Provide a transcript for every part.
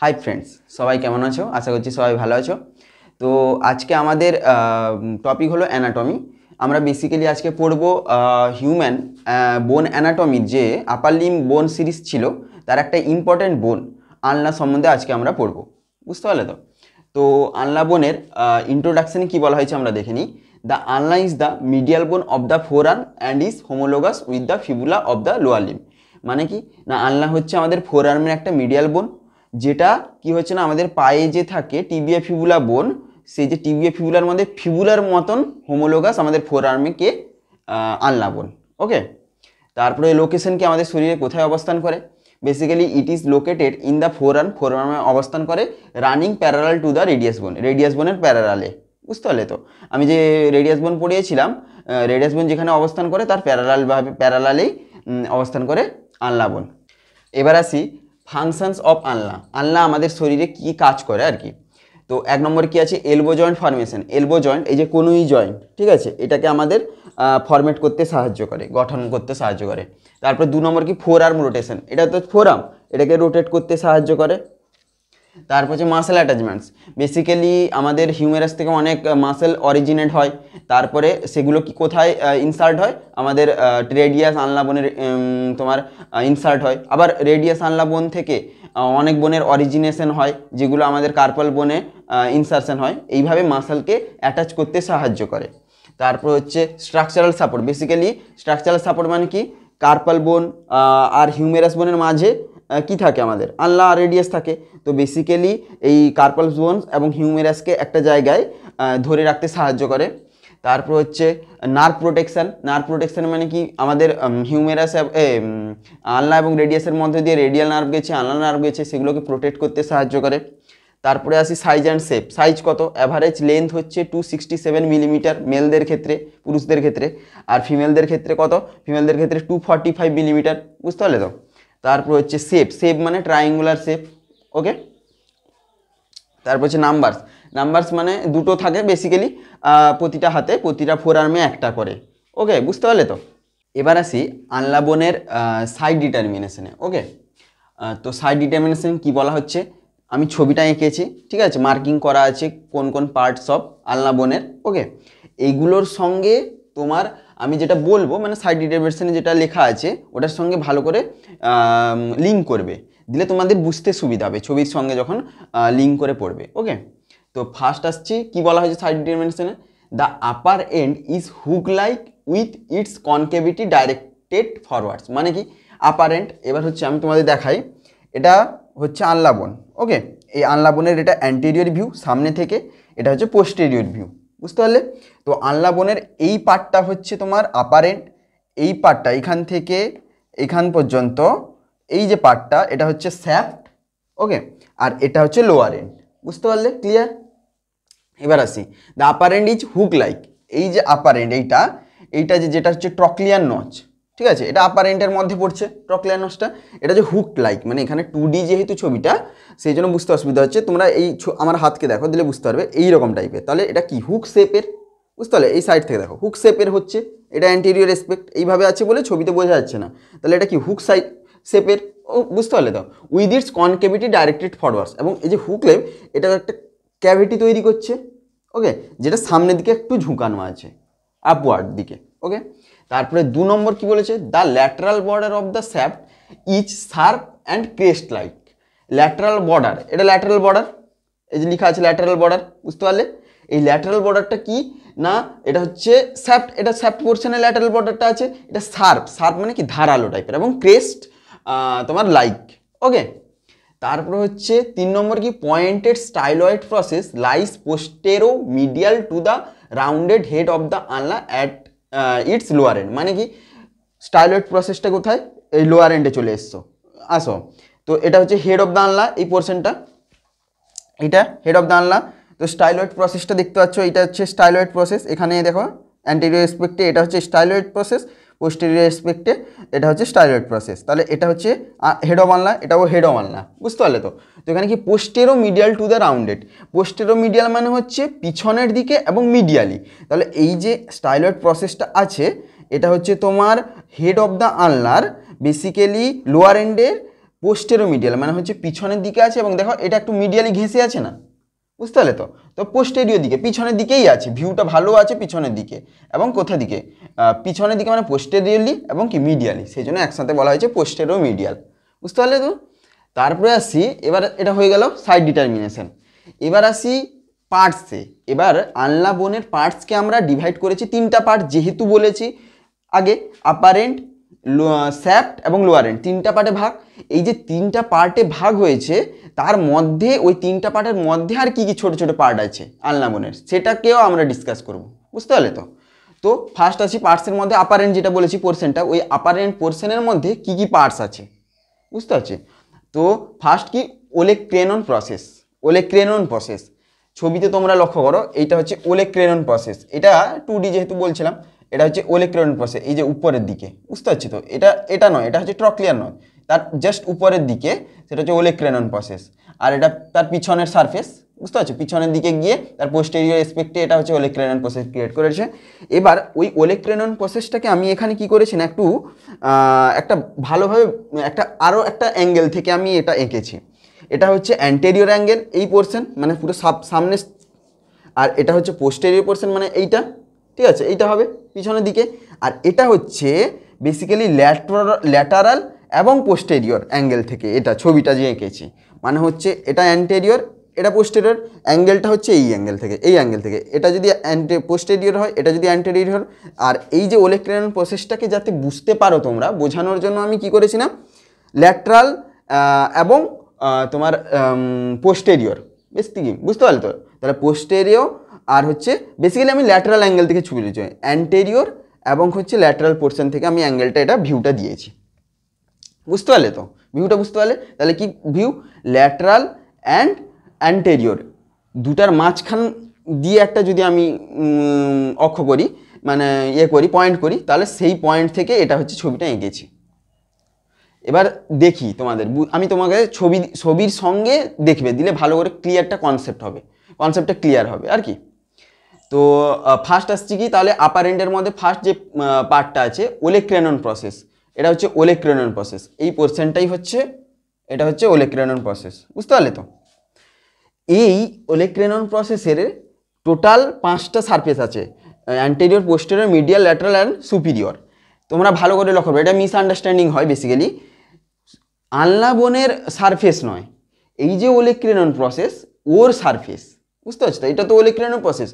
Hi friends, সবাই কেমন আছো? আশা করছি সবাই ভালো আছো। তো আজকে আমাদের টপিক হলো অ্যানাটমি। আমরা বেসিক্যালি আজকে পড়ব হিউম্যান বোন অ্যানাটমির যে আপার লিম্ব বোন সিরিজ ছিল তার একটা ইম্পর্ট্যান্ট বোন আলনা সম্বন্ধে আজকে আমরা পড়ব। বুঝতে পারলে তো? তো আলনা বোনের ইন্ট্রোডাকশানে কী বলা হয়েছে আমরা দেখে নিই। দ্য আলনা ইজ দ্য মিডিয়াল বোন of the four arm and is homologous with the fibula of the lower limb. মানে কি না, আলনা হচ্ছে আমাদের ফোর আর্মের একটা মিডিয়াল বোন, যেটা কি হচ্ছে না আমাদের পায়ে যে থাকে টিবিয়া ফিবুলা বোন, সেই যে টিবিয়া ফিবুলার মধ্যে ফিবুলার মতন হোমোলোগাস আমাদের ফোর আর্মকে আলনা বোন। ওকে, তারপরে লোকেশন কি আমাদের শরীরে কোথায় অবস্থান করে? Basically it is located in the ফোর আর্মে অবস্থান করে, running parallel to the radius বোনের প্যারালালে। বুঝতে পারলে তো? আমি যে রেডিয়াস বোন পড়িয়েছিলাম, রেডিয়াস বোন যেখানে অবস্থান করে তার প্যারালালেই অবস্থান করে আলনা বোন। এবার আসি ফাংশনস অফ আলনা। আলনা আমাদের শরীরে কি কাজ করে আর কি। তো এক নম্বরে কি আছে, elbow joint formation. Elbow joint, এই যে কনুই জয়েন্ট, ঠিক আছে, এটাকে আমাদের ফরমেট করতে সাহায্য করে, গঠন করতে সাহায্য করে। তারপর দু নম্বর কি, ফোর আর্ম রোটেশন। এটা তো ফোর আর্ম, এটাকে রোটেট করতে সাহায্য করে। তারপর হচ্ছে মাসেল অ্যাটাচমেন্টস। বেসিক্যালি আমাদের হিউমেরাস থেকে অনেক মাসেল অরিজিনেট হয়, তারপরে সেগুলো কি কোথায় ইনসার্ট হয়? আমাদের রেডিয়াস আলনা বোনের তোমার ইনসার্ট হয়। আবার রেডিয়াস আলনা বোন থেকে অনেক বোনের অরিজিনেশন হয়, যেগুলো আমাদের কার্পাল বোনে ইনসারশন হয়। এইভাবে মাসেলকে অ্যাটাচ করতে সাহায্য করে। তারপর হচ্ছে structural support. Basically structural support মানে কি, কার্পাল বোন আর হিউমেরাস বোনের মাঝে কি থাকে? আমাদের আলনা আর রেডিয়াস থাকে। তো বেসিক্যালি এই কার্পাল বোনস এবং হিউমেরাসকে একটা জায়গায় ধরে রাখতে সাহায্য করে। তারপর হচ্ছে নার্ভ প্রোটেকশান। নার্ভ প্রোটেকশান মানে কি, আমাদের হিউমেরাস আলনা এবং রেডিয়াসের মধ্যে দিয়ে রেডিয়াল নার্ভ গেছে, আলনা নার্ভ গেছে, সেগুলোকে প্রোটেক্ট করতে সাহায্য করে। তারপরে আসি সাইজ অ্যান্ড শেপ। সাইজ কত? অ্যাভারেজ লেন্থ হচ্ছে 267 মিলিমিটার মেলদের ক্ষেত্রে, পুরুষদের ক্ষেত্রে। আর ফিমেলদের ক্ষেত্রে কত? ফিমেলদের ক্ষেত্রে 245 মিলিমিটার। বুঝতে পারলে তো? তারপর হচ্ছে শেপ। শেপ মানে ট্রায়াঙ্গুলার শেপ। ওকে, তারপর হচ্ছে নাম্বারস। নাম্বারস মানে দুটো থাকে বেসিক্যালি, প্রতিটা হাতে, প্রতিটা ফোর আর্মে একটা করে। ওকে, বুঝতে পারলে তো? এবার আসি আলনা বোনের সাইড ডিটারমিনেশনে। ওকে, তো সাইড ডিটারমিনেশন কি বলা হচ্ছে, আমি ছবিটা এঁকেছি, ঠিক আছে, মার্কিং করা আছে কোন কোন পার্টস অফ আলনা বোনের। ওকে, এইগুলোর সঙ্গে তোমার আমি যেটা বলবো, মানে সাইড ডিটারমিনেশনে যেটা লেখা আছে ওটার সঙ্গে ভালো করে লিঙ্ক করবে, দিলে তোমাদের বুঝতে সুবিধা হবে ছবির সঙ্গে যখন লিঙ্ক করে পড়বে। ওকে, তো ফার্স্ট আসছে কি বলা হয়েছে সাইড ডিটারমিনেশনে, the upper end is hook like with its concavity directed forwards. মানে কি আপার এন্ড? এবার হচ্ছে আমি তোমাদের দেখাই, এটা হচ্ছে আলনা বোন। ওকে, এই আলনা বোনের এটা অ্যান্টেরিয়র ভিউ সামনে থেকে, এটা হচ্ছে পোস্টেরিয়র ভিউ। বুঝতে পারলে তো? আলনা বোনের এই পার্টটা হচ্ছে তোমার আপার এন্ড, এই পার্টটা এখান থেকে এখান পর্যন্ত, এই যে পার্টটা এটা হচ্ছে স্যাফট। ওকে, আর এটা হচ্ছে লোয়ার এন্ড। বুঝতে পারলে? ক্লিয়ার? এবার আসি, the upper end is hook like. এই যে আপার এন্ড, এইটা যেটা হচ্ছে ট্রক্লিয়ার নচ, ঠিক আছে, এটা আপার এন্ডের মধ্যে পড়ছে ট্রক্লিয়ার নচটা। এটা যে হুক লাইক, মানে এখানে 2D যেহেতু ছবিটা, সেই জন্য বুঝতে অসুবিধা হচ্ছে। তোমরা এই আমার হাতকে দেখো, দিলে বুঝতে পারবে এইরকম টাইপের। তাহলে এটা কি হুক শেপের? বুঝতে পারলে? এই সাইড থেকে দেখো হুক শেপের হচ্ছে, এটা অ্যান্টেরিয়র এসপেক্ট এইভাবে আছে বলে ছবিতে বোঝা যাচ্ছে না। তাহলে এটা কি হুক সাইড শেপের। ও বুঝতে পারলে তো? With its concavity directed forwards, এবং এই যে হুক লেপ এটা একটা ক্যাভিটি তৈরি করছে। ওকে, যেটা সামনের দিকে একটু ঝুঁকানো আছে, আপওয়ার্ড দিকে। ওকে, তারপরে দু নম্বর কি বলেছে, the lateral border of the shaft is sharp and crest like. Lateral border, এটা ল্যাটারাল বর্ডার, এই যে লেখা আছে ল্যাটারাল বর্ডার। বুঝতে পারলে? এই ল্যাটারাল বর্ডারটা কি না, এটা হচ্ছে শ্যাফট, এটা শ্যাফট পোর্শনে ল্যাটারাল বর্ডারটা আছে। এটা শার্প মানে কি ধারালো টাইপের, এবং ক্রেস্ট তোমার লাইক। ওকে, তারপরে হচ্ছে 3 নম্বর কি, pointed styloid process lies posteromedial to the rounded head of the ulna at its lower end. মানে কি স্টাইলয়েড প্রসেসটা কোথায়? এই লোয়ার এন্ডে চলে এসছো, আসো। তো এটা হচ্ছে হেড অফ দ্য আলনা, এই পোর্শনটা, এটা হেড অফ দ্য আলনা। তো স্টাইলয়েড প্রসেসটা দেখতে পাচ্ছ, এটা হচ্ছে স্টাইলয়েড প্রসেস। এখানে দেখো অ্যান্টেরিয়র এসপেক্টে এটা হচ্ছে স্টাইলয়েড প্রসেস, পোস্টেরিয়র এসপেক্টে এটা হচ্ছে স্টাইলয়েড প্রসেস। তাহলে এটা হচ্ছে হেড অফ আলনা, এটাও হেড অফ আলনা। বুঝতে পারলে তো? তো এখানে কি posteromedial to the rounded. Posteromedial মানে হচ্ছে পিছনের দিকে এবং মিডিয়ালি। তাহলে এই যে স্টাইলয়েড প্রসেসটা আছে, এটা হচ্ছে তোমার হেড অফ দ্য আলনার বেসিক্যালি লোয়ার এন্ডের পোস্টেরোমিডিয়াল মানে হচ্ছে পিছনের দিকে আছে, এবং দেখো এটা একটু মিডিয়ালি ঘেঁষে আছে না, বুঝতে পারলে তো? তো পোস্টেরিয়র দিকে, পিছনের দিকেই আছে, ভিউটা ভালো আছে পিছনের দিকে, এবং কোথা দিকে? পিছনের দিকে মানে পোস্টেরিয়রলি এবং কি মিডিয়ালি, সেই জন্য একসাথে বলা হয়েছে পোস্টেরোমিডিয়াল, বুঝতে পারলে তো? তারপরে আসি, এবার এটা হয়ে গেল সাইড ডিটারমিনেশন। এবার আসি পার্টসে। এবার আনলা বোনের পার্টসকে আমরা ডিভাইড করেছি তিনটা পার্ট, যেহেতু বলেছি আগে আপার এন্ড, শ্যাফট এবং লোয়ার এন্ড, তিনটা পার্টে ভাগ। এই যে তিনটা পার্টে ভাগ হয়েছে, তার মধ্যে ওই তিনটা পার্টের মধ্যে আর কি কি ছোট ছোট পার্ট আছে আনলা বোনের, সেটাকেও আমরা ডিসকাস করব, বুঝতে পারলে তো? তো ফার্স্ট আসি পার্টসের মধ্যে আপার এন্ড, যেটা বলেছি পোর্শনটা, ওই আপার এন্ড পোর্শনের মধ্যে কি কি পার্টস আছে, বুঝতে পারছি? তো ফার্স্ট কি, ওলেক্রেনন প্রসেস। ওলেক্রেনন প্রসেস ছবিতে তোমরা লক্ষ্য করো, এইটা হচ্ছে ওলেক্রেনন প্রসেস। এটা 2D যেহেতু বলছিলাম, এটা হচ্ছে ওলেক্রেনন প্রসেস, এই যে উপরের দিকে, বুঝতে পারছি তো? এটা নয়, এটা হচ্ছে ট্রক্লিয়ার নয়, তার জাস্ট উপরের দিকে, সেটা হচ্ছে ওলেক্রেনন প্রসেস। আর এটা তার পিছনের সারফেস, বুঝতে পারছো? পিছনের দিকে গিয়ে তার পোস্টেরিয়র এসপেক্টে এটা হচ্ছে ওলেক্রেনন প্রসেস ক্রিয়েট করেছে। এবার ওই ওলেক্রেনন প্রসেসটাকে আমি এখানে কি করেছি না, একটু একটা ভালোভাবে আরও একটা অ্যাঙ্গেল থেকে আমি এটা এঁকেছি। এটা হচ্ছে অ্যান্টেরিয়র অ্যাঙ্গেল, এই পোর্শন মানে পুরো সামনে, আর এটা হচ্ছে পোস্টেরিয়র পোর্শন মানে এইটা, ঠিক আছে? এইটা হবে পিছনের দিকে। আর এটা হচ্ছে বেসিক্যালি ল্যাটারাল এবং পোস্টেরিয়র অ্যাঙ্গেল থেকে এটা ছবিটা যে এঁকেছি, মানে হচ্ছে এটা অ্যান্টেরিয়র, এটা পোস্টেরিয়র, অ্যাঙ্গেলটা হচ্ছে এই অ্যাঙ্গেল থেকে, এই অ্যাঙ্গেল থেকে। এটা যদি পোস্টেরিয়র হয়, এটা যদি অ্যান্টেরিয়র হয়। আর এই যে ওলেক্রেনন প্রসেসটাকে যাতে বুঝতে পারো তোমরা, বোঝানোর জন্য আমি কি করেছি না, ল্যাটারাল এবং তোমার পোস্টেরিয়র, বেসিক্যালি বুঝতে পারলে তো? তাহলে পোস্টেরিয়র আর হচ্ছে বেসিক্যালি আমি ল্যাটারাল অ্যাঙ্গেল থেকে ছবি দিয়েছি, অ্যান্টেরিয়র এবং হচ্ছে ল্যাটারাল পোর্শন থেকে আমি অ্যাঙ্গেলটা, এটা ভিউটা দিয়েছি, বুঝতে পারলে তো? ভিউটা বুঝতে পারলে? তাহলে কি ভিউ, ল্যাটারাল অ্যান্ড অ্যান্টেরিয়র, দুটার মাঝখান দিয়ে একটা যদি আমি অক্ষ করি, মানে পয়েন্ট করি, তাহলে সেই পয়েন্ট থেকে এটা হচ্ছে ছবিটা এঁকেছি। এবার দেখি তোমাদের, আমি তোমাকে ছবির সঙ্গে দেখবে দিলে ভালো করে ক্লিয়ারটা কনসেপ্টটা ক্লিয়ার হবে আর কি। তো ফার্স্ট আসছি কি, তাহলে আপার এন্ডের মধ্যে ফার্স্ট যে পার্টটা আছে ওলেক্রেনন প্রসেস, এটা হচ্ছে ওলেক্রেনন প্রসেস, এই পোর্শনটাই হচ্ছে, এটা হচ্ছে ওলেক্রেনন প্রসেস, বুঝতে পারলে তো? এই ওলেক্রেনন প্রসেসের টোটাল 5টা সারফেস আছে, anterior, posterior, medial, lateral and superior. তোমরা ভালো করে লক্ষ্য করবে, এটা মিসআন্ডারস্ট্যান্ডিং হয় বেসিক্যালি। আনলা বোনের সারফেস নয়, এই যে ওলেক্রেনন প্রসেস ওর সারফেস, বুঝতে পারছো তো? এটা তো ওলেক্রেনন প্রসেস,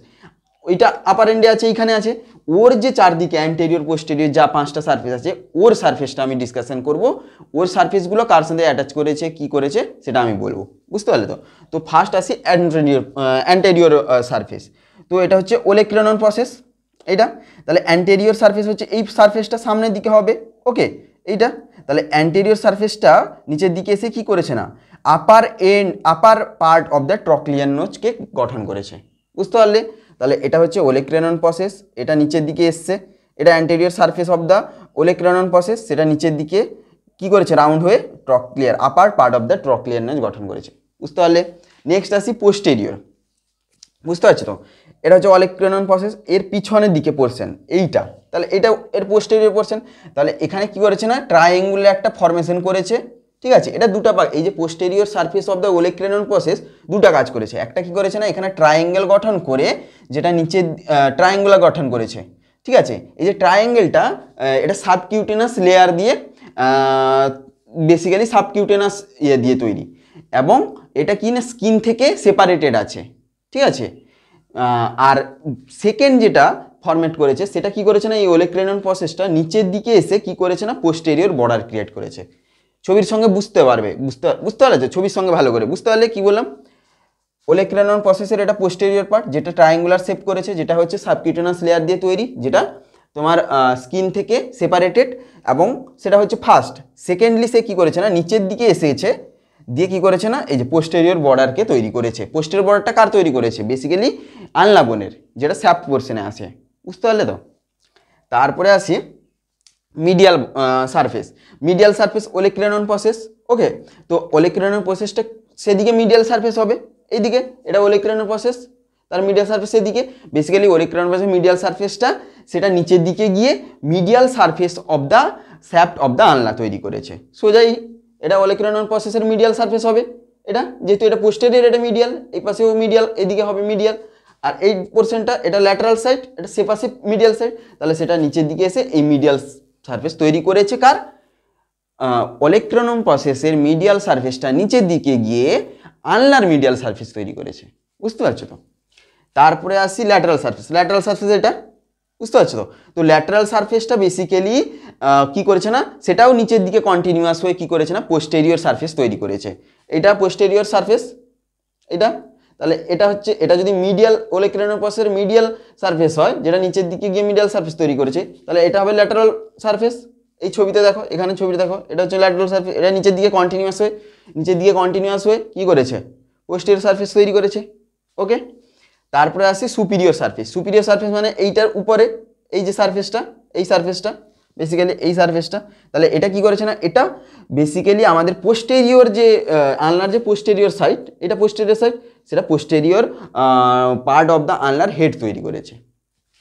ওইটা আপার এন্ডে আছে, এইখানে আছে, ওর যে চারদিকে অ্যান্টেরিয়র, পোস্টেরিয়র যা 5টা সারফেস আছে, ওর সারফেসটা আমি ডিসকাশন করব। ওর সারফেসগুলো কার সাথে অ্যাটাচ করেছে, কি করেছে, সেটা আমি বলবো, বুঝতে পারলে তো? তো ফার্স্ট আসি অ্যান্টেরিয়র সারফেস। তো এটা হচ্ছে ওলেক্রেনন প্রসেস, এইটা। তাহলে অ্যান্টেরিয়র সারফেস হচ্ছে এই সারফেসটা সামনের দিকে হবে, ওকে, এইটা। তাহলে অ্যান্টেরিয়র সারফেসটা নিচের দিকে এসে কি করেছে না, upper part of the trochlear নোজকে গঠন করেছে, বুঝতে পারলে? তাহলে এটা হচ্ছে ওলেক্রেনন প্রসেস, এটা নিচের দিকে এসছে, এটা anterior surface of the olecranon process, সেটা নিচের দিকে কি করেছে, রাউন্ড হয়ে trochlear, upper part of the trochlear notch গঠন করেছে, বুঝতে পারলে? নেক্সট আসি পোস্টেরিয়র, বুঝতে পারছো তো? এটা হচ্ছে ওলেক্রেনন প্রসেস, এর পিছনের দিকে পোর্শন এইটা, তাহলে এটা এর পোস্টেরিয়র পোর্শন। তাহলে এখানে কি করেছে না, ট্রায়াঙ্গুলার একটা ফরমেশন করেছে, ঠিক আছে? এটা দুটা এই যে posterior surface of the olecranon process দুটা কাজ করেছে। একটা কি করেছে না, এখানে ট্রায়াঙ্গেল গঠন করে, যেটা নিচে ট্রায়াঙ্গুলার গঠন করেছে, ঠিক আছে? এই যে ট্রায়াঙ্গেলটা, এটা সাবকিউটেনাস লেয়ার দিয়ে, বেসিক্যালি সাবকিউটেনাস দিয়ে তৈরি, এবং এটা কি না স্কিন থেকে সেপারেটেড আছে, ঠিক আছে? আর সেকেন্ড যেটা ফরম্যাট করেছে, সেটা কি করেছে না, এই ওলেক্রেনন প্রসেসটা নিচের দিকে এসে কি করেছে না, পোস্টেরিয়র বর্ডার ক্রিয়েট করেছে। ছবির সঙ্গে বুঝতে পারবে, বুঝতে পারলে? ছবির সঙ্গে ভালো করে বুঝতে পারলে কি বললাম, ওলেক্রেনন প্রসেসের এটা পোস্টেরিয়র পার্ট, যেটা ট্রায়াঙ্গুলার শেপ করেছে, যেটা হচ্ছে সাবকিউটেনাস লেয়ার দিয়ে তৈরি, যেটা তোমার স্কিন থেকে সেপারেটেড, এবং সেটা হচ্ছে ফার্স্ট। সেকেন্ডলি সে কি করেছে না, নিচের দিকে এসেছে, দিয়ে কি করেছে না, এই যে পোস্টেরিয়র বর্ডারকে তৈরি করেছে। পোস্টেরিয়র বর্ডারটা কার তৈরি করেছে, বেসিক্যালি আনলা বোনের, যেটা স্যাফট পোর্শনে আসে, বুঝতে পারলে তো? তারপরে আসি medial surface. Medial surface olecranon process, okay. তো ওলেক্রেনন প্রসেসটা সেদিকে মিডিয়াল সারফেস হবে, এইদিকে এটা ওলেক্রেনন প্রসেস, তার মিডিয়াল সারফেস এদিকে। বেসিক্যালি ওলেক্রেনন প্রসেস মিডিয়াল সারফেসটা সেটা নিচের দিকে গিয়ে medial surface of the shaft of the আনলা তৈরি করেছে। সোজাই এটা ওলেক্রানন প্রসেসের মিডিয়াল সারফেস হবে, এটা যেহেতু এটা পোস্টেরিয়র, এটা মিডিয়াল, এই পাশেও মিডিয়াল, এদিকে হবে মিডিয়াল, আর এই পোর্শনটা এটা ল্যাটারাল সাইড, এটা সে পাশে মিডিয়াল সাইড, তাহলে সেটা নিচের দিকে এসে এই মিডিয়াল সারফেস তৈরি করেছে। কার? ওলেক্রানন প্রসেসের মিডিয়াল সারফেসটা নিচের দিকে গিয়ে আনলার মিডিয়াল সারফেস তৈরি করেছে, বুঝতে পারছো তো? তারপরে আসি ল্যাটারাল সারফেস। ল্যাটারাল সারফেস এটা, বুঝতে পারছো তো? তো ল্যাটারাল সারফেসটা বেসিক্যালি কি করেছে না, সেটাও নিচের দিকে কন্টিনিউয়াস হয়ে কি করেছে না, পোস্টেরিয়র সারফেস তৈরি করেছে। এটা পোস্টেরিয়র সারফেস, এটা তাহলে এটা হচ্ছে, এটা যদি মিডিয়াল ওলেক্রানন প্রসেসের মিডিয়াল সারফেস হয়, যেটা নিচের দিকে গিয়ে মিডিয়াল সারফেস তৈরি করেছে, তাহলে এটা হবে ল্যাটারাল সারফেস। এই ছবিতে দেখো, এখানে ছবিতে দেখো, এটা হচ্ছে ল্যাটারাল সারফেস, এটা নিচের দিকে কন্টিনিউয়াস হয়ে কি করেছে, পোস্টেরিয়র সারফেস তৈরি করেছে। ওকে, তারপরে আসি সুপিরিয়র সারফেস। সুপিরিয়র সারফেস মানে এইটার উপরে এই যে সারফেসটা, এই সারফেসটা বেসিক্যালি এই সারফেসটা, তাহলে এটা কি করেছে না, এটা বেসিক্যালি আমাদের পোস্টেরিয়র যে আনলার যে পোস্টেরিয়র সাইড, এটা পোস্টেরিয়র সাইড, সেটা পোস্টেরিয়র পার্ট অফ দ্য আনলার হেড তৈরি করেছে,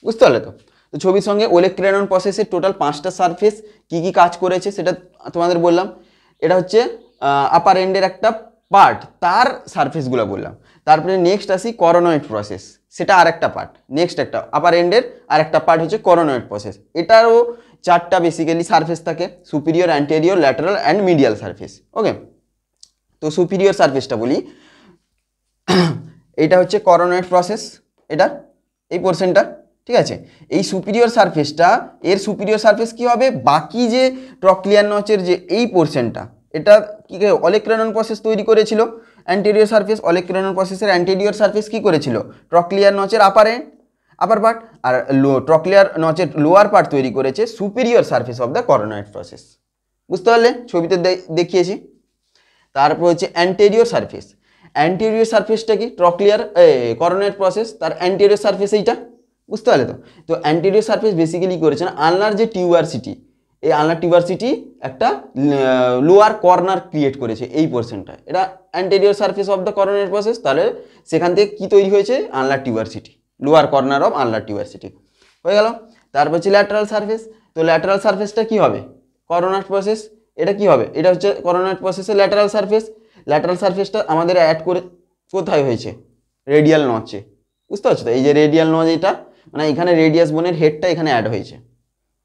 বুঝতে পারলে তো? তো ছবির সঙ্গে ওলেক্রানন প্রসেসের টোটাল 5টা সারফেস কি কি কাজ করেছে সেটা তোমাদের বললাম। এটা হচ্ছে আপার এন্ডের একটা পার্ট, তার সারফেসগুলো বললাম। তারপরে নেক্সট আসি করোনয়েড প্রসেস, সেটা আর একটা পার্ট, নেক্সট একটা আপার এন্ডের আর একটা পার্ট হচ্ছে করোনয়েড প্রসেস। এটারও 4টা বেসিক্যালি সারফেস থাকে, superior, anterior, lateral and medial surface. Okay, তো সুপিরিয়র সারফেসটা বলি, এটা হচ্ছে করোনয়েড প্রসেস, এটা এই পোর্শনটা, ঠিক আছে? এই সুপিরিয়র সারফেসটা, এর সুপিরিয়র সারফেস কি হবে, বাকি যে ট্রক্লিয়ার নচের যে এই পোর্শনটা, এটা কি ওলেক্রানন প্রসেস তৈরি করেছিল অ্যান্টেরিয়র সারফেস। ওলেক্রানন প্রসেসের অ্যান্টেরিয়র সারফেস কি করেছিল, ট্রক্লিয়ার নচের আপার পার্ট, আর ট্রক্লিয়ার নচের লোয়ার পার্ট তৈরি করেছে superior surface of the coronoid process, বুঝতে পারলে? ছবিতে দেখিয়েছি। তারপর হচ্ছে অ্যান্টেরিয়র সারফেস। অ্যান্টেরিয়র সারফেসটা কি, ট্রক্লিয়ার করোনয়েড প্রসেস, তার অ্যান্টেরিয়র সারফেস এইটা, বুঝতে পারলে তো? তো অ্যান্টেরিয়র সারফেস বেসিক্যালি করেছেন আনলার যে টিউবারসিটি, এই আনলার টিউবারসিটি একটা লোয়ার কর্নার ক্রিয়েট করেছে এই পোর্শনটায়, এটা anterior surface of the coronoid process. তাহলে সেখান থেকে কি তৈরি হয়েছে, আনলার tuberosity, lower corner of আনলার tuberosity হয়ে গেল। তারপর হচ্ছে ল্যাটারাল সারফেস। তো ল্যাটারাল সারফেসটা কি হবে, করোনয়েড প্রসেস, এটা কি হবে, এটা হচ্ছে করোনয়েড প্রসেসের ল্যাটারাল সারফেস। ল্যাটারাল সারফেসটা আমাদের অ্যাড করে কোথায় হয়েছে, রেডিয়াল নচে, বুঝতে পারছো তো? এই যে রেডিয়াল নচ, এটা মানে এখানে রেডিয়াস বোনের হেডটা এখানে অ্যাড হয়েছে,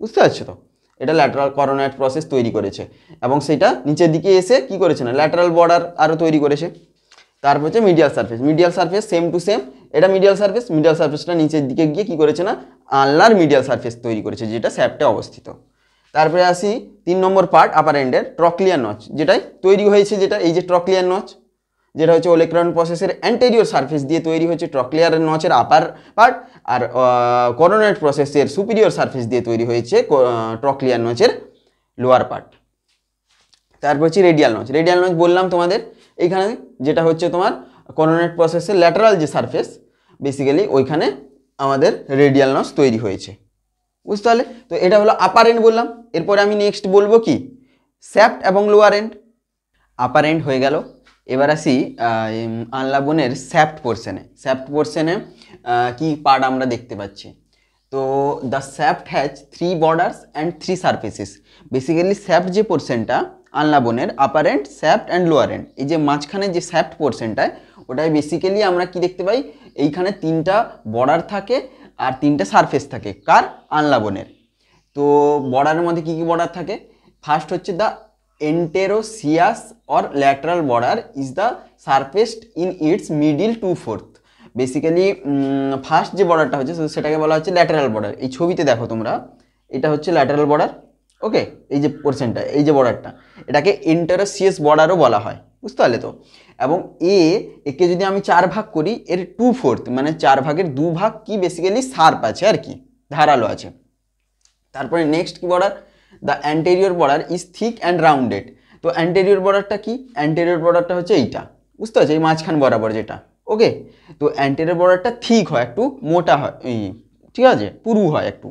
বুঝতে পারছো তো? এটা ল্যাটারাল করোনয়েড প্রসেস তৈরি করেছে, এবং সেটা নিচের দিকে এসে কি করেছে না, ল্যাটারাল বর্ডার আরও তৈরি করেছে। তারপর হচ্ছে medial surface. Medial surface same to same, এটা মিডিয়াল সারফেস, মিডিয়াল সারফেসটা নিচের দিকে গিয়ে কি করেছে না, আনলার মিডিয়াল সারফেস তৈরি করেছে, যেটা স্যাপ্টে অবস্থিত। তারপরে আসি 3 নম্বর পার্ট, আপার এন্ডের ট্রক্লিয়ার নচ, যেটাই তৈরি হয়েছে, যেটা এই যে ট্রক্লিয়ার নচ, যেটা হচ্ছে ওলেক্রানন প্রসেসের অ্যান্টেরিয়র সারফেস দিয়ে তৈরি হচ্ছে ট্রক্লিয়ার নচের আপার পার্ট, আর করোনয়েড প্রসেসের সুপিরিয়র সারফেস দিয়ে তৈরি হয়েছে ট্রক্লিয়ার নচের লোয়ার পার্ট। তারপর হচ্ছে রেডিয়াল নচ। রেডিয়াল নচ বললাম তোমাদের এইখানে, যেটা হচ্ছে তোমার করোনয়েড প্রসেসের ল্যাটারাল যে সারফেস, বেসিক্যালি ওইখানে আমাদের রেডিয়াল নচ তৈরি হয়েছে, বুঝতে পারলে তো? এটা হলো আপার এন্ড বললাম। এরপরে আমি নেক্সট বলবো কি, শ্যাফট এবং লোয়ার এন্ড। আপার এন্ড হয়ে গেল, এবার আসি আনলা বোনের শ্যাফট পোর্শনে। শ্যাফট পোর্শনে কি পার্ট আমরা দেখতে পাচ্ছি, তো the shaft has 3 borders and 3 surfaces. Basically shaft যে পোর্শনটা আনলা বোনের, upper end, shaft and lower end, এই যে মাঝখানে যে শ্যাফট পোর্শনটায়, ওটাই বেসিক্যালি আমরা কি দেখতে পাই, এইখানে 3টা বর্ডার থাকে আর 3টা সারফেস থাকে, কার, আনলা বোনের। তো বর্ডারের মধ্যে কি কি বর্ডার থাকে, ফার্স্ট হচ্ছে the interosseous or lateral border is the surfaced in its middle 2/4। Basically first যে বর্ডারটা হচ্ছে সেটাকে বলা হচ্ছে ল্যাটারাল বর্ডার। এই ছবিতে দেখো তোমরা, এটা হচ্ছে ল্যাটারাল বর্ডার। ওকে, এই যে পোর্শনটা, এই যে বর্ডারটা, এটাকে এন্টেরোসিয়াস বর্ডারও বলা হয়, বুঝতে পারলে তো? এবং একে যদি আমি 4 ভাগ করি, এর 2/4 মানে 4 ভাগের 2 ভাগ কি বেসিক্যালি শার্প আছে আর কি, ধারালো আছে। তারপরে নেক্সট কি border, the anterior border is thick and rounded. তো অ্যান্টেরিয়র বর্ডারটা কি, অ্যান্টেরিয়র বর্ডারটা হচ্ছে এইটা, বুঝতে পারছো, এই মাঝখান বরাবর যেটা। ওকে, তো অ্যান্টেরিয়র বর্ডারটা থিক হয়, একটু মোটা হয়, ঠিক আছে, পুরু হয় একটু,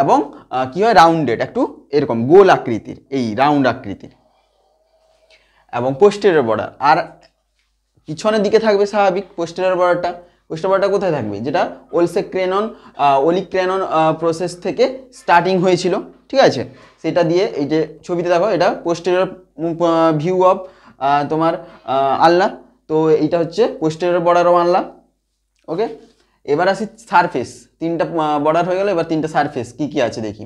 এবং কি হয়, রাউন্ডেড, একটু এরকম গোল আকৃতির, এই রাউন্ড আকৃতির। এবং পোস্টেরিয়র বর্ডার আর পিছনের দিকে থাকবে স্বাভাবিক পোস্টেরিয়র বর্ডারটা। পোস্টেরিয়র বর্ডারটা কোথায় থাকবে, যেটা ওলিক্রেনন প্রসেস থেকে স্টার্টিং হয়েছিল, ঠিক আছে, সেটা দিয়ে এই যে ছবিতে দেখো এটা পোস্টেরিয়র ভিউ অফ তোমার আলনা, তো এইটা হচ্ছে পোস্টেরিয়র বর্ডার অফ আলনা। ওকে, এবার আসি সারফেস, তিনটা বর্ডার হয়ে গেল, এবার তিনটা সারফেস কি কি আছে দেখি।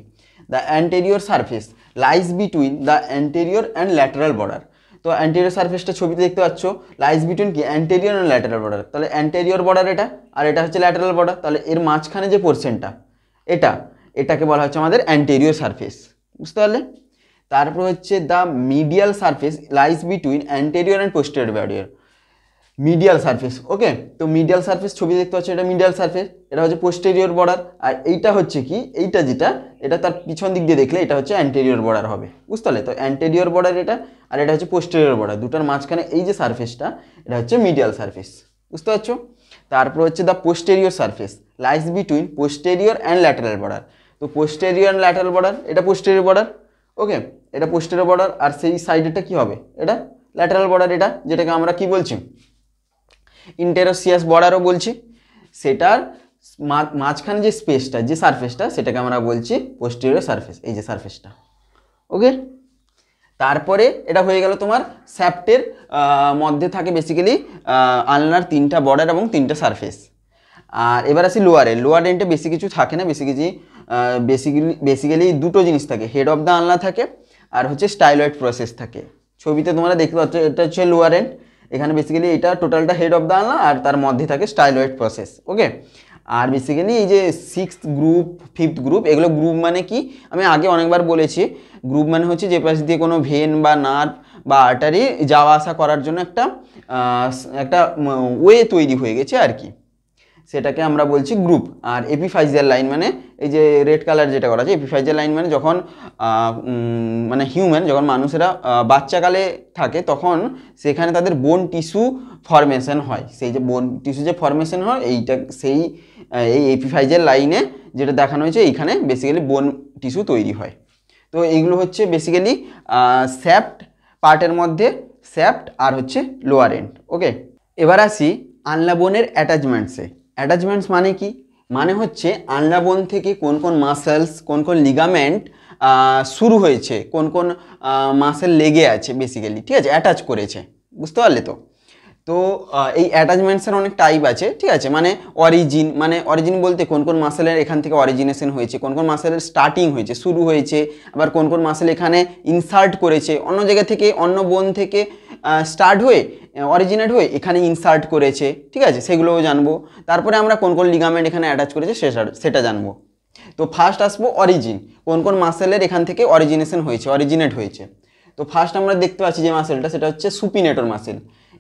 The anterior surface lies between the anterior and lateral border. তো অ্যান্টেরিয়র সারফেসটা ছবিতে দেখতে পাচ্ছ, লাইজ বিটুইন কি অ্যান্টেরিয়র অ্যান্ড ল্যাটারাল বর্ডার, তাহলে অ্যান্টেরিয়র বর্ডার এটা, আর এটা হচ্ছে ল্যাটারাল বর্ডার, তাহলে এর মাঝখানে যে পোর্শনটা এটাকে বলা হচ্ছে আমাদের অ্যান্টেরিয়র সারফেস, বুঝতে পারলে। তারপর হচ্ছে the medial surface lies between anterior and posterior border, medial surface. Okay, তো মিডিয়াল সারফেস ছবি দেখতে পাচ্ছ, এটা মিডিয়াল সারফেস, এটা হচ্ছে পোস্টেরিয়র বর্ডার, আর এইটা হচ্ছে কি, এইটা যেটা এটা তার পিছন দিক দিয়ে দেখলে এটা হচ্ছে অ্যান্টেরিয়র বর্ডার হবে, বুঝতে পারলে। তো অ্যান্টেরিয়র বর্ডার এটা, আর এটা হচ্ছে পোস্টেরিয়র বর্ডার, দুটার মাঝখানে এই যে সারফেসটা এটা হচ্ছে মিডিয়াল সারফেস, বুঝতে পারছো। তারপর হচ্ছে the posterior surface lies between posterior and lateral border. তো পোস্টেরিয়র অ্যান্ড ল্যাটারাল বর্ডার, এটা পোস্টেরিয়র বর্ডার। ওকে, এটা পোস্টেরিয়র বর্ডার, আর সেই সাইডেটা কি হবে, এটা ল্যাটারাল বর্ডার, এটা যেটাকে আমরা কি বলছি ইন্টেরোসিয়াস বর্ডারও বলছি। সেটার মাঝখানে যে স্পেসটা, যে সারফেসটা, সেটাকে আমরা বলছি পোস্টেরিয়র সারফেস, এই যে সারফেসটা। ওকে, তারপরে এটা হয়ে গেল তোমার শ্যাফটের মধ্যে থাকে বেসিক্যালি আলনার তিনটা বর্ডার এবং তিনটা সারফেস। আর এবার আসি লোয়ারে, লোয়ার এন্ডে বেশি কিছু থাকে না, বেসিক্যালি দুটো জিনিস থাকে, হেড অফ দ্য আলনা থাকে আর হচ্ছে স্টাইলয়েড প্রসেস থাকে। ছবিতে তোমরা দেখতে পাচ্ছ এটা হচ্ছে লোয়ার এন্ড, এখানে বেসিক্যালি এটা টোটালটা হেড অফ দ্য আলনা আর তার মধ্যে থাকে স্টাইলয়েড প্রসেস। ওকে, আর বেসিক্যালি এই যে 6th গ্রুপ 5th গ্রুপ, এগুলো গ্রুপ মানে কি আমি আগে অনেকবার বলেছি, গ্রুপ মানে হচ্ছে যে পাশ দিয়ে কোনো ভেন বা নার্ভ বা আর্টারি যাওয়া আসা করার জন্য একটা ওয়ে তৈরি হয়ে গেছে আর কি, সেটাকে আমরা বলছি গ্রুপ। আর এপিফাইজিয়াল লাইন মানে এই যে রেড কালার যেটা করা আছে, এপিফাইজিয়াল লাইন মানে যখন মানে হিউম্যান, যখন মানুষেরা বাচ্চাকালে থাকে তখন সেখানে তাদের বোন টিস্যু ফরমেশন হয়, সেই যে বোন টিস্যু যে ফরমেশন হয় এইটা এই এপিফাইজিয়াল লাইনে যেটা দেখানো হয়েছে, এইখানে বেসিক্যালি বোন টিস্যু তৈরি হয়। তো এইগুলো হচ্ছে বেসিক্যালি শ্যাফট পার্টের মধ্যে, শ্যাফট আর হচ্ছে লোয়ার এন্ড। ওকে, এবার আসি আনলা বোনের অ্যাটাচমেন্টসে। অ্যাটাচমেন্টস মানে কি, মানে হচ্ছে আনলা বোন থেকে কোন কোন মাসেলস, কোন কোন লিগামেন্ট শুরু হয়েছে, কোন কোন মাসেল লেগে আছে বেসিক্যালি, ঠিক আছে, অ্যাটাচ করেছে, বুঝতে পারলে। তো এই অ্যাটাচমেন্টসের অনেক টাইপ আছে, ঠিক আছে, মানে অরিজিন বলতে কোন কোন মাসেলের এখান থেকে অরিজিনেশন হয়েছে, কোন কোন মাসেলের স্টার্টিং হয়েছে, শুরু হয়েছে, আবার কোন কোন মাসেল এখানে ইনসার্ট করেছে, অন্য জায়গা থেকে অন্য বোন থেকে স্টার্ট হয়ে অরিজিনেট হয়ে এখানে ইনসার্ট করেছে, ঠিক আছে, সেগুলোও জানবো। তারপরে আমরা কোন কোন লিগামেন্ট এখানে অ্যাটাচ করেছে সেটা জানবো। তো ফার্স্ট আসবো অরিজিন, কোন কোন মাসেলের এখান থেকে অরিজিনেট হয়েছে। তো ফার্স্ট আমরা দেখতে পাচ্ছি যে মাসেলটা, সেটা হচ্ছে সুপিনেটর মাসেল।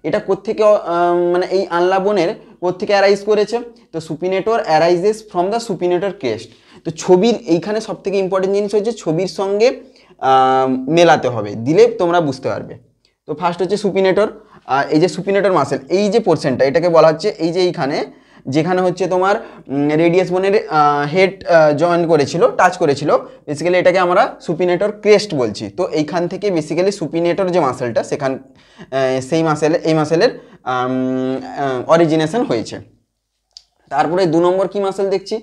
এটা কোত্থেকে মানে এই আনলা বোনের কোত্থেকে অ্যারাইজ করেছে, তো সুপিনেটর অ্যারাইজেস ফ্রম দ্য সুপিনেটর ক্রেস্ট। তো ছবির এইখানে সবথেকে ইম্পর্টেন্ট জিনিস হচ্ছে ছবির সঙ্গে মেলাতে হবে, দিলে তোমরা বুঝতে পারবে। তো ফার্স্ট হচ্ছে সুপিনেটর, এই যে সুপিনেটর মাসেল, এই যে পোর্শনটা এটাকে বলা হচ্ছে, এই যে এইখানে যেখানে হচ্ছে তোমার রেডিয়াস বোনের হেড জয়েন করেছিল, টাচ করেছিল, বেসিক্যালি এটাকে আমরা সুপিনেটর ক্রেস্ট বলছি। তো এইখান থেকে বেসিক্যালি সুপিনেটর যে মাসেলটা এই মাসেলের অরিজিনেশন হয়েছে। তারপরে 2 নম্বর কি মাসেল দেখছি,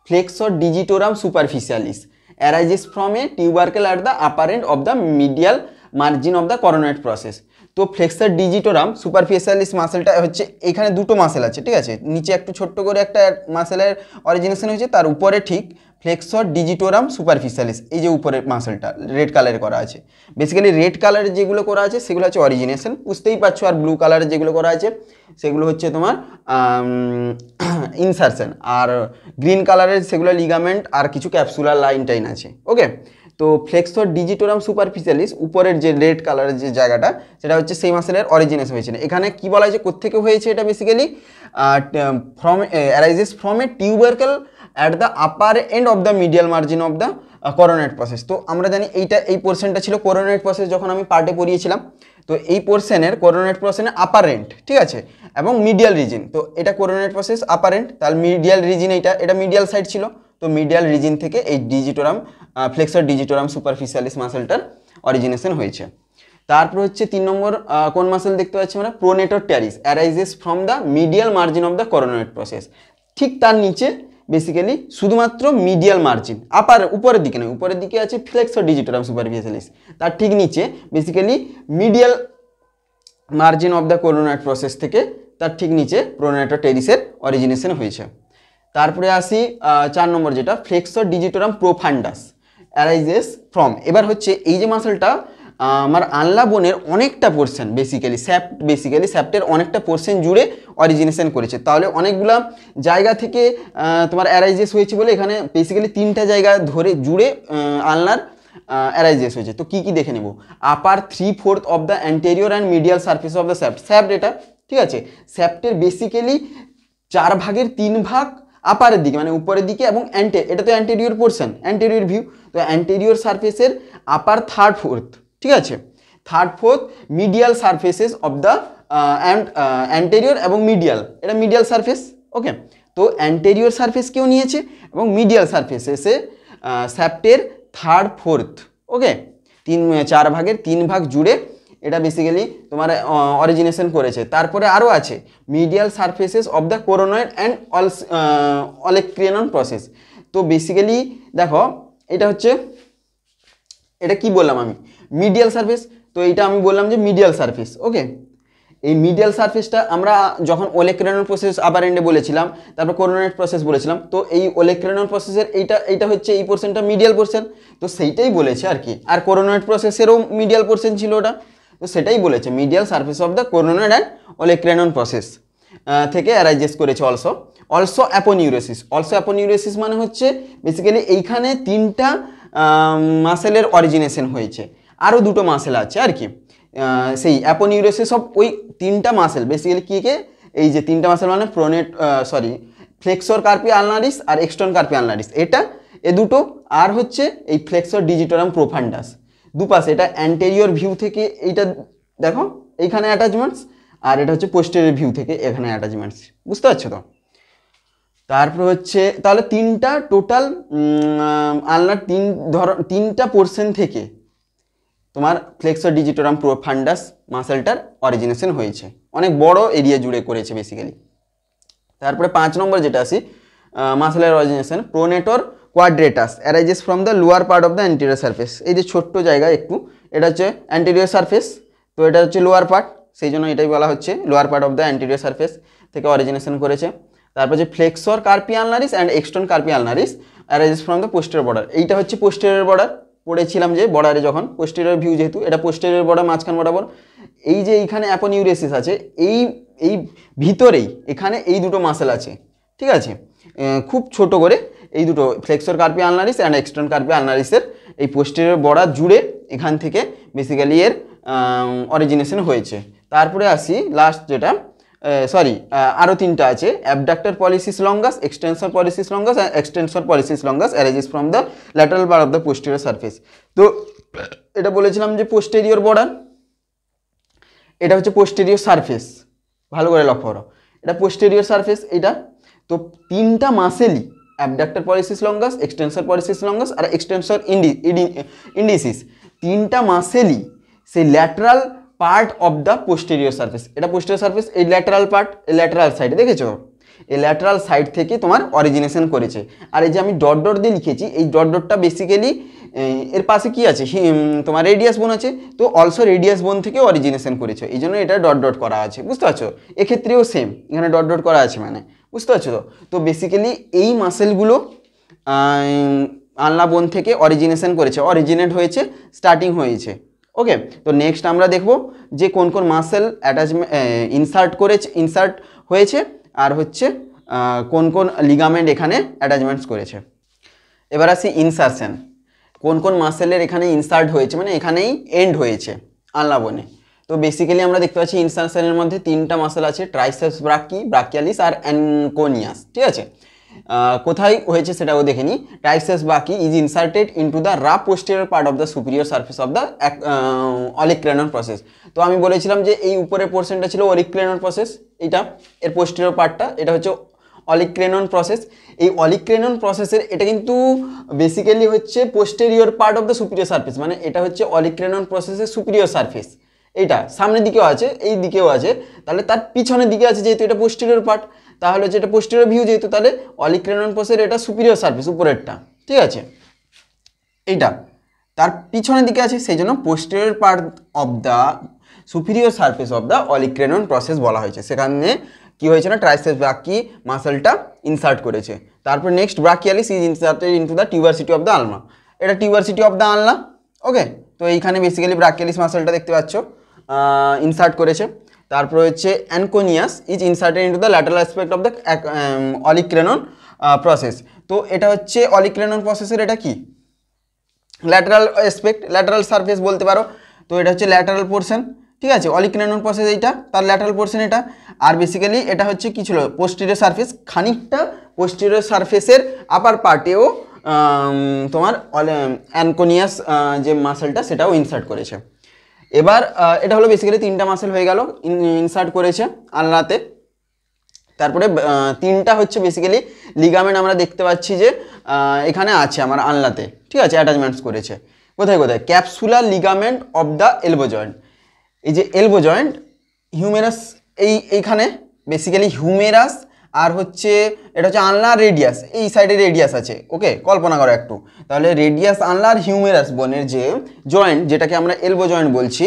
flexor digitorum superficialis arises from a tubercle at the upper end of the medial margin of the coronoid process. তো ফ্লেক্সর ডিজিটোরাম সুপারফিশিয়ালিস মাসেলটা হচ্ছে, এখানে দুটো মাসেল আছে, ঠিক আছে, নিচে একটু ছোট্ট করে একটা মাসেলের অরিজিনেশন হয়েছে, তার উপরে ঠিক ফ্লেক্সর ডিজিটোরাম সুপারফিশিয়ালিস, এই যে উপরের মাসেলটা রেড কালারে করা আছে, বেসিক্যালি রেড কালারের যেগুলো করা আছে সেগুলো হচ্ছে অরিজিনেশন, বুঝতেই পারছো। আর ব্লু কালারের যেগুলো করা আছে সেগুলো হচ্ছে তোমার ইনসারশন, আর গ্রিন কালারের সেগুলো লিগামেন্ট আর কিছু ক্যাপসুলার লাইন আছে। ওকে, তো ফ্লেক্সর ডিজিটোরাম সুপারফিশিয়ালিস উপরের যে রেড কালারের যে জায়গাটা, সেটা হচ্ছে সেই মাসেলের অরিজিনেশন হয়েছে। এখানে কি বলা হয়েছে, কোত্থেকে হয়েছে, এটা basically arises from a tubercle at the upper end of the medial margin of the coronoid process. তো আমরা জানি এই পোর্শনটা ছিল করোনয়েড প্রসেস, যখন আমি পার্টে পড়িয়েছিলাম। তো এই পোর্শনের করোনয়েড প্রসেসের আপার এন্ড, ঠিক আছে, এবং মিডিয়াল রিজিন, তো এটা করোনয়েড প্রসেস আপার এন্ড, তাহলে মিডিয়াল রিজিন এটা মিডিয়াল সাইড ছিল। তো মিডিয়াল রিজিন থেকে এই ফ্লেক্সর ডিজিটোরাম সুপারফিশিয়ালিস মাসেলটার অরিজিনেশন হয়েছে। তারপর হচ্ছে 3 নম্বর কোন মাসেল দেখতে পাচ্ছি আমরা, প্রোনেটর Tyrese arises from the medial margin of the coronoid process. ঠিক তার নিচে বেসিক্যালি শুধুমাত্র মিডিয়াল মার্জিন, আপার উপরের দিকে নয়, উপরের দিকে আছে ফ্লেক্সর ডিজিটারাম সুপারফিশিয়ালিস, তার ঠিক নিচে basically medial margin of the coronoid process থেকে তার ঠিক নিচে প্রোনেটর টেরিসের অরিজিনেশন হয়েছে। তারপরে আসি 4 নম্বর যেটা ফ্লেক্সর ডিজিটারাম প্রোফান্ডাস অ্যারাইজেস ফ্রম। এবার হচ্ছে এই যে মাসেলটা আমার আনলা বোনের অনেকটা পোর্শন বেসিক্যালি স্যাপ্টের অনেকটা পোর্শন জুড়ে অরিজিনেশন করেছে, তাহলে অনেকগুলা জায়গা থেকে তোমার অ্যারাইজেস হয়েছে বলে এখানে বেসিক্যালি 3টা জায়গা ধরে জুড়ে আনলার অ্যারাইজেস হয়েছে। তো কি কি দেখে নেব, upper 3/4 of the anterior and medial surface of the shaft এটা ঠিক আছে। স্যাপ্টের বেসিক্যালি 4 ভাগের 3 ভাগ আপারের দিকে মানে উপরের দিকে এবং এটা তো অ্যান্টেরিয়র পোর্শন, অ্যান্টেরিয়র ভিউ, তো অ্যান্টেরিয়র সার্ফেসের আপার 3/4 ঠিক আছে, 3/4 মিডিয়াল সার্ফেসেস অফ দ্য অ্যান্টেরিয়র এবং মিডিয়াল, এটা মিডিয়াল সার্ফেস ওকে। তো অ্যান্টেরিয়র সার্ফেসকেও নিয়েছে এবং মিডিয়াল সার্ফেসেসে স্যাপ্টের 3/4 ওকে, 4 ভাগের 3 ভাগ জুড়ে এটা বেসিক্যালি তোমার অরিজিনেশন করেছে। তারপরে আরও আছে medial surfaces of the coronoid and olecranon process. তো বেসিক্যালি দেখো এটা হচ্ছে, এটা কি বললাম আমি মিডিয়াল সারফেস, তো এইটা আমি বললাম যে মিডিয়াল সারফেস ওকে। এই মিডিয়াল সারফেসটা আমরা যখন ওলেক্রেনন প্রসেস আবার এন্ডে বলেছিলাম, তারপর কোরোনয়েড প্রসেস বলেছিলাম, তো এই ওলেক্রেনন প্রসেসের এইটা হচ্ছে এই পোর্শনটা মিডিয়াল পোর্শন, তো সেইটাই বলেছে আর কি। আর কোরোনয়েড প্রসেসেরও মিডিয়াল পোর্শন ছিল ওটা, তো সেটাই বলেছে medial surface of the coronoid and olecranon process থেকে অ্যারাইজেস করেছে। অলসো অ্যাপোনিউরেসিস মানে হচ্ছে বেসিক্যালি এইখানে 3টা মাসেলের অরিজিনেশন হয়েছে, আরও 2টো মাসেল আছে আর কি। সেই অ্যাপোনিউরেসিস অফ ওই 3টা মাসেল বেসিক্যালি কী কে, এই যে 3টা মাসেল মানে ফ্লেক্সর কার্পি আলনারিস আর এক্সটর্ন কার্পি আলনারিস, এটা এ দুটো, আর হচ্ছে এই ফ্লেক্সর ডিজিটারাম প্রোফান্ডাস দুপাশে, এটা অ্যান্টেরিয়র ভিউ থেকে এইটা দেখো এইখানে অ্যাটাচমেন্টস, আর এটা হচ্ছে পোস্টেরিয়র ভিউ থেকে এখানে অ্যাটাচমেন্টস, বুঝতে পারছো তো। তারপর হচ্ছে তাহলে 3টা টোটাল আলনার 3টা পোর্শন থেকে তোমার ফ্লেক্সর ডিজিটারাম প্রোফান্ডাস মাসেলটার অরিজিনেশন হয়েছে, অনেক বড় এরিয়া জুড়ে করেছে বেসিক্যালি। তারপরে 5 নম্বর যেটা আসি মাসেলের origination, pronator quadratus arises from the lower part of the anterior surface. এই যে ছোট্ট জায়গা একটু, এটা হচ্ছে অ্যান্টেরিয়র সারফেস, তো এটা হচ্ছে লোয়ার পার্ট, সেই জন্য এটাই বলা হচ্ছে lower part of the anterior surface থেকে অরিজিনেশন করেছে। তারপর যে flexor carpi ulnaris and extensor carpi ulnaris arises from the posterior border. এইটা হচ্ছে পোস্টেরিয়র বর্ডার, পড়েছিলাম যে বর্ডারে যখন পোস্টেরিয়র ভিউ, যেহেতু এটা পোস্টেরিয়র বর্ডার মাঝখান বরাবর, এই যে এইখানে অ্যাপোনিউরেসিস আছে এই ভিতরেই এখানে এই দুটো মাসেল আছে ঠিক আছে, খুব ছোট করে এই দুটো flexor carpi ulnaris and extensor কার্পি আলনারিসের এই পোস্টেরিয়র বর্ডার জুড়ে এখান থেকে বেসিক্যালি এর অরিজিনেশন হয়েছে। তারপরে আসি লাস্ট যেটা আরও 3টা আছে, abductor pollicis longus, extensor pollicis longus and extensor pollicis longus arises from the lateral part of the posterior surface. তো এটা বলেছিলাম যে পোস্টেরিয়র বর্ডার, এটা হচ্ছে পোস্টেরিয়র সারফেস, ভালো করে লক্ষ্য করো, এটা পোস্টেরিয়র সারফেস এটা। তো 3টা মাসেলই abductor pollicis longus, extensor pollicis longus আর এক্সটেনসর ইন্ডিসিস, 3টা মাসেলই সেই lateral part of the posterior surface, এটা পোস্টেরিয়র সারফেস, এই ল্যাটারাল পার্ট, এই ল্যাটারাল সাইডে দেখেছো, এই ল্যাটারাল সাইড থেকে তোমার অরিজিনেশন করেছে। আর এই যে আমি ডট ডট দিয়ে লিখেছি, এই ডট ডটটা বেসিক্যালি এর পাশে কি আছে, তোমার রেডিয়াস বোন আছে, তো অলসো রেডিয়াস বোন থেকে অরিজিনেশন করেছে, এই জন্য এটা ডট ডট করা আছে, বুঝতে পারছো। এক্ষেত্রেও সেম, এখানে ডট ডট করা আছে মানে, বুঝতে পারছো তো। তো বেসিক্যালি এই মাসেলগুলো আনলা বোন থেকে অরিজিনেশন করেছে, অরিজিনেট হয়েছে, স্টার্টিং হয়েছে ওকে। তো নেক্সট আমরা দেখব যে কোন কোন মাসেল অ্যাটাচমেন্ট ইনসার্ট হয়েছে, আর হচ্ছে কোন কোন লিগামেন্ট এখানে অ্যাটাচমেন্টস করেছে। এবার আসি ইনসারশন, কোন কোন মাসেলের এখানে ইনসার্ট হয়েছে মানে এখানেই এন্ড হয়েছে আনলা বোনে। তো বেসিক্যালি আমরা দেখতে পাচ্ছি ইনসারশনের মধ্যে 3টা মাসেল আছে, ট্রাইসেপস ব্রাকিয়ালিস আর অ্যানকোনিয়াস, ঠিক আছে। কোথায় হয়েছে সেটাও দেখে নিই। Triceps brachii is inserted into the rough posterior part of the superior surface of the olecranon process. তো আমি বলেছিলাম যে এই উপরের পোর্শনটা ছিল অলিক্রেনন প্রসেস, এটা এর পোস্টেরিয়র পার্টটা, এটা হচ্ছে অলিক্রেনন প্রসেস। এই অলিক্রেনন প্রসেসের এটা কিন্তু বেসিক্যালি হচ্ছে posterior part of the superior surface, মানে এটা হচ্ছে অলিক্রেনন প্রসেসের সুপিরিয়র সারফেস, এইটা সামনের দিকেও আছে এই দিকেও আছে, তাহলে তার পিছনের দিকে আছে যেহেতু এটা পোস্টেরিয়র পার্ট, তাহলে হচ্ছে এটা পোস্টেরিয়র ভিউ, যেহেতু তাহলে অলিক্রেনন প্রসেসের এটা সুপিরিয়র সারফেস, উপরেরটা, ঠিক আছে, এইটা তার পিছনের দিকে আছে, সেই জন্য posterior part of the superior surface of the olecranon process বলা হয়েছে। সেখানে কি হয়েছে না, ট্রাইসেপস ব্রাকি মাসলটা ইনসার্ট করেছে। তারপর next brachialis is inserted into the tuberosity of the ulna, এটা টিউবারসিটি অফ দ্য আলনা। ওকে, তো এইখানে বেসিক্যালি ব্রাকিয়ালিস মাসলটা দেখতে পাচ্ছ ইনসার্ট করেছে। তারপর হচ্ছে anconeus is inserted into the lateral aspect of the olecranon process. তো এটা হচ্ছে অলিক্রেনন প্রসেসের এটা কি ল্যাটারাল অ্যাসপেক্ট, ল্যাটারাল সারফেস বলতে পারো। তো এটা হচ্ছে ল্যাটারাল পোর্শন, ঠিক আছে, অলিক্রেনন প্রসেস এইটা তার ল্যাটারাল পোর্শন এটা। আর বেসিক্যালি এটা হচ্ছে কি ছিল, পোস্টেরিয়র সারফেস, খানিকটা পোস্টেরিয়র সারফেসের আপার পার্টেও তোমার অ্যানকোনিয়াস যে মাসেলটা সেটাও ইনসার্ট করেছে। এবার এটা হলো বেসিক্যালি তিনটা মাসেল হয়ে গেল ইনসার্ট করেছে আলনাতে। তারপরে তিনটা হচ্ছে বেসিক্যালি লিগামেন্ট আমরা দেখতে পাচ্ছি যে এখানে আছে আমার আলনাতে, ঠিক আছে, অ্যাটাচমেন্টস করেছে। কোথায় কোথায়, capsular ligament of the elbow joint, এই যে এলবো জয়েন্ট, হিউমেরাস, এইখানে বেসিক্যালি হিউমেরাস, আর হচ্ছে এটা হচ্ছে আলনার রেডিয়াস, এই সাইডে রেডিয়াস আছে। ওকে, কল্পনা করো একটু, তাহলে রেডিয়াস আলনার হিউমেরাস বোনের যে জয়েন্ট, যেটাকে আমরা এলবো জয়েন্ট বলছি,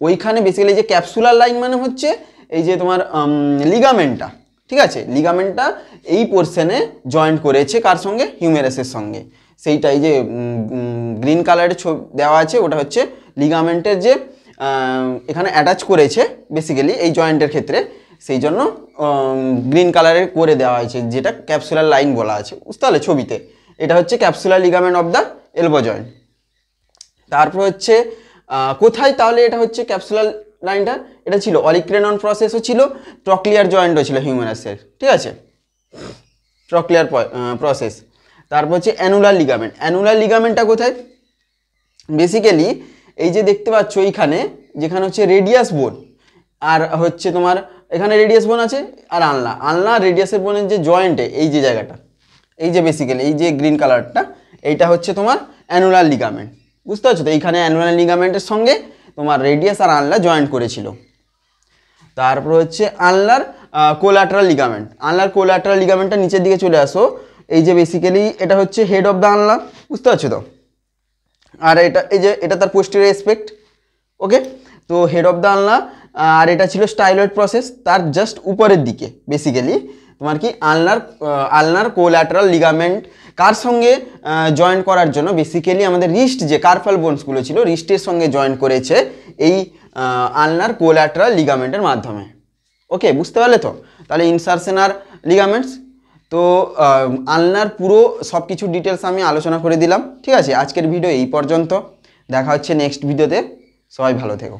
ওইখানে বেসিক্যালি যে ক্যাপসুলার লাইন মানে হচ্ছে এই যে তোমার লিগামেন্টটা, ঠিক আছে, লিগামেন্টটা এই পোর্শনে জয়েন্ট করেছে কার সঙ্গে, হিউমেরাসের সঙ্গে। সেইটাই যে গ্রিন কালারের ছবি দেওয়া আছে, ওটা হচ্ছে লিগামেন্টের যে এখানে অ্যাটাচ করেছে বেসিক্যালি এই জয়েন্টের ক্ষেত্রে, সেই জন্য গ্রিন কালারের করে দেওয়া হয়েছে, যেটা ক্যাপসুলার লাইন বলা আছে, বুঝতে পারলে ছবিতে। এটা হচ্ছে capsular ligament of the elbow joint. তারপর হচ্ছে কোথায়, তাহলে এটা হচ্ছে ক্যাপসুলার লাইনটা, এটা ছিল অলিক্রেনন প্রসেসও ছিল, ট্রক্লিয়ার জয়েন্টও ছিল হিউমেরাসের, ঠিক আছে, ট্রক্লিয়ার প্রসেস। তারপর হচ্ছে অ্যানুলার লিগামেন্ট, অ্যানুলার লিগামেন্টটা কোথায়, বেসিক্যালি এই যে দেখতে পাচ্ছ এইখানে, যেখানে হচ্ছে রেডিয়াস বোন, আর হচ্ছে তোমার এখানে রেডিয়াস বোন আছে, আর আলনা রেডিয়াসের বোনের যে জয়েন্টে এই যে জায়গাটা, এই যে বেসিক্যালি এই যে গ্রিন কালারটা, এইটা হচ্ছে তোমার অ্যানুলার লিগামেন্ট, বুঝতে পারছো তো। এইখানে অ্যানুলার লিগামেন্টের সঙ্গে তোমার রেডিয়াস আর আলনা জয়েন্ট করেছিল। তারপর হচ্ছে আলনার কোলাটারাল লিগামেন্ট, আলনার কোলাটারাল লিগামেন্টটা নিচের দিকে চলে আসো, এই যে বেসিক্যালি এটা হচ্ছে হেড অফ দ্য আলনা, বুঝতে পারছো তো। আর এটা এই যে এটা তার পোস্টেরিয়র অ্যাসপেক্ট। ওকে, তো হেড অফ দ্য আলনা, আর এটা ছিল স্টাইলয়েড প্রসেস, তার জাস্ট উপরের দিকে বেসিক্যালি তোমার কি আলনার কোল্যাটারাল লিগামেন্ট কার সঙ্গে জয়েন করার জন্য, বেসিক্যালি আমাদের রিস্ট যে কার্পাল বোনসগুলো ছিল, রিস্টের সঙ্গে জয়েন করেছে এই আলনার কোল্যাটারাল লিগামেন্টের মাধ্যমে। ওকে, বুঝতে পারলে তো। তাহলে ইনসারশন আর লিগামেন্টস, তো আলনার পুরো সব কিছু ডিটেলস আমি আলোচনা করে দিলাম, ঠিক আছে। আজকের ভিডিও এই পর্যন্ত, দেখা হচ্ছে নেক্সট ভিডিওতে, সবাই ভালো থেকো।